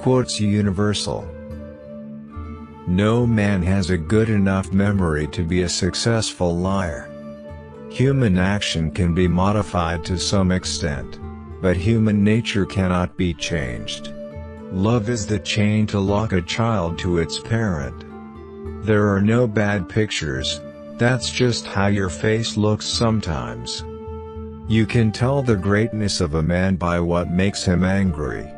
Quotes universal. No man has a good enough memory to be a successful liar. Human action can be modified to some extent, but human nature cannot be changed. Love is the chain to lock a child to its parent. There are no bad pictures, that's just how your face looks sometimes. You can tell the greatness of a man by what makes him angry.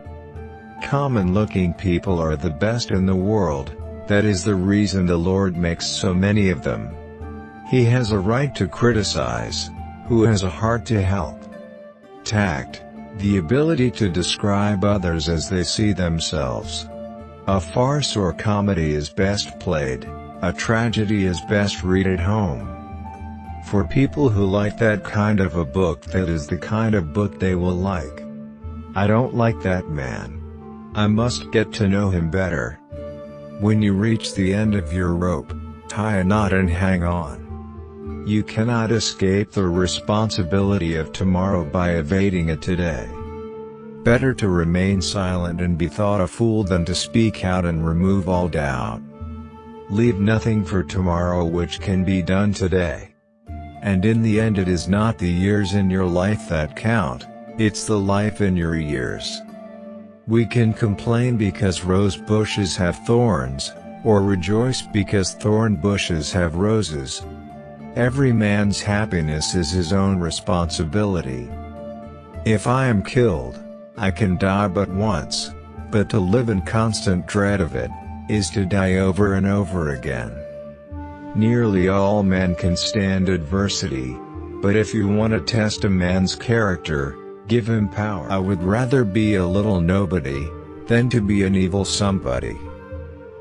Common-looking people are the best in the world, that is the reason the Lord makes so many of them. He has a right to criticize, who has a heart to help. Tact, the ability to describe others as they see themselves. A farce or comedy is best played, a tragedy is best read at home. For people who like that kind of a book, that is the kind of book they will like. I don't like that man. I must get to know him better. When you reach the end of your rope, tie a knot and hang on. You cannot escape the responsibility of tomorrow by evading it today. Better to remain silent and be thought a fool than to speak out and remove all doubt. Leave nothing for tomorrow which can be done today. And in the end, it is not the years in your life that count, it's the life in your years. We can complain because rose bushes have thorns, or rejoice because thorn bushes have roses. Every man's happiness is his own responsibility. If I am killed, I can die but once, but to live in constant dread of it, is to die over and over again. Nearly all men can stand adversity, but if you want to test a man's character, give him power. I would rather be a little nobody, than to be an evil somebody.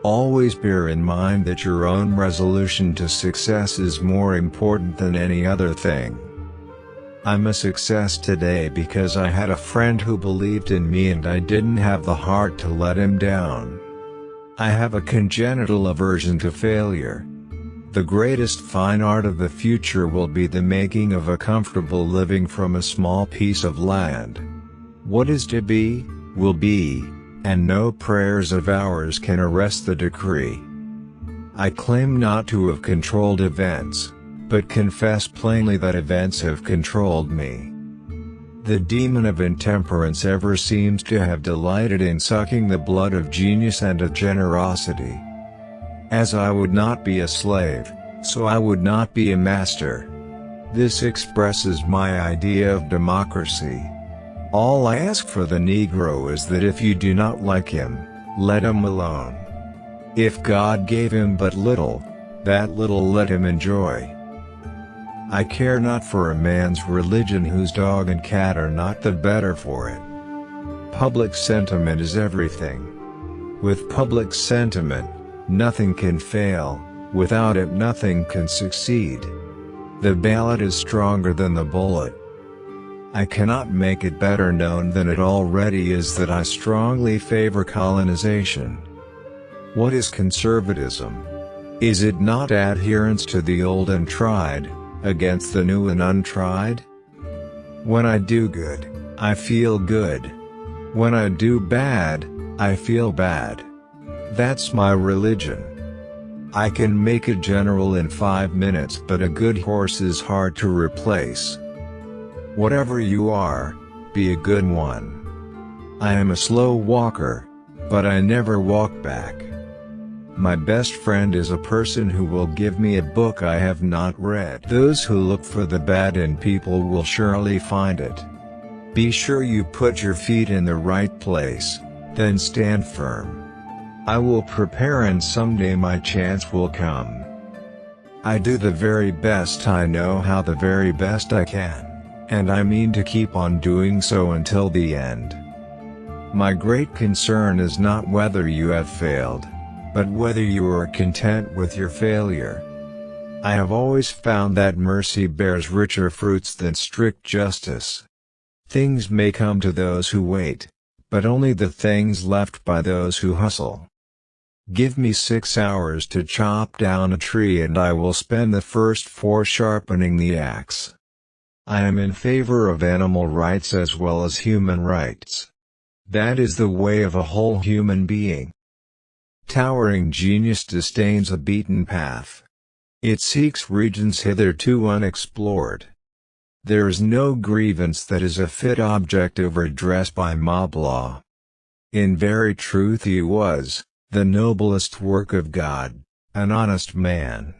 Always bear in mind that your own resolution to success is more important than any other thing. I'm a success today because I had a friend who believed in me and I didn't have the heart to let him down. I have a congenital aversion to failure. The greatest fine art of the future will be the making of a comfortable living from a small piece of land. What is to be, will be, and no prayers of ours can arrest the decree. I claim not to have controlled events, but confess plainly that events have controlled me. The demon of intemperance ever seems to have delighted in sucking the blood of genius and of generosity. As I would not be a slave, so I would not be a master. This expresses my idea of democracy. All I ask for the Negro is that if you do not like him, let him alone. If God gave him but little, that little let him enjoy. I care not for a man's religion whose dog and cat are not the better for it. Public sentiment is everything. With public sentiment, nothing can fail, without it nothing can succeed. The ballot is stronger than the bullet. I cannot make it better known than it already is that I strongly favor colonization. What is conservatism? Is it not adherence to the old and tried, against the new and untried? When I do good, I feel good. When I do bad, I feel bad. That's my religion. I can make a general in 5 minutes, but a good horse is hard to replace. Whatever you are, be a good one. I am a slow walker, but I never walk back. My best friend is a person who will give me a book I have not read. Those who look for the bad in people will surely find it. Be sure you put your feet in the right place, then stand firm. I will prepare and someday my chance will come. I do the very best I know how, the very best I can, and I mean to keep on doing so until the end. My great concern is not whether you have failed, but whether you are content with your failure. I have always found that mercy bears richer fruits than strict justice. Things may come to those who wait, but only the things left by those who hustle. Give me 6 hours to chop down a tree and I will spend the first 4 sharpening the axe. I am in favor of animal rights as well as human rights. That is the way of a whole human being. Towering genius disdains a beaten path. It seeks regions hitherto unexplored. There is no grievance that is a fit object of redress by mob law. In very truth he was, the noblest work of God, an honest man.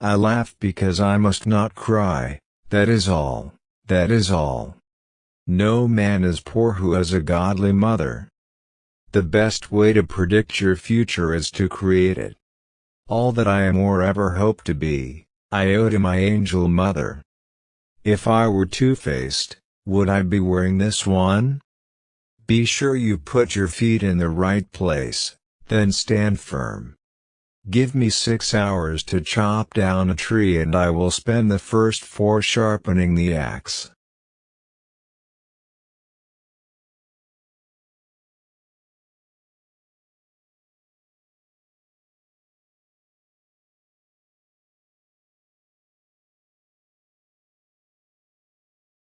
I laugh because I must not cry, that is all, that is all. No man is poor who has a godly mother. The best way to predict your future is to create it. All that I am or ever hope to be, I owe to my angel mother. If I were two-faced, would I be wearing this one? Be sure you put your feet in the right place, then stand firm. Give me 6 hours to chop down a tree and I will spend the first 4 sharpening the axe.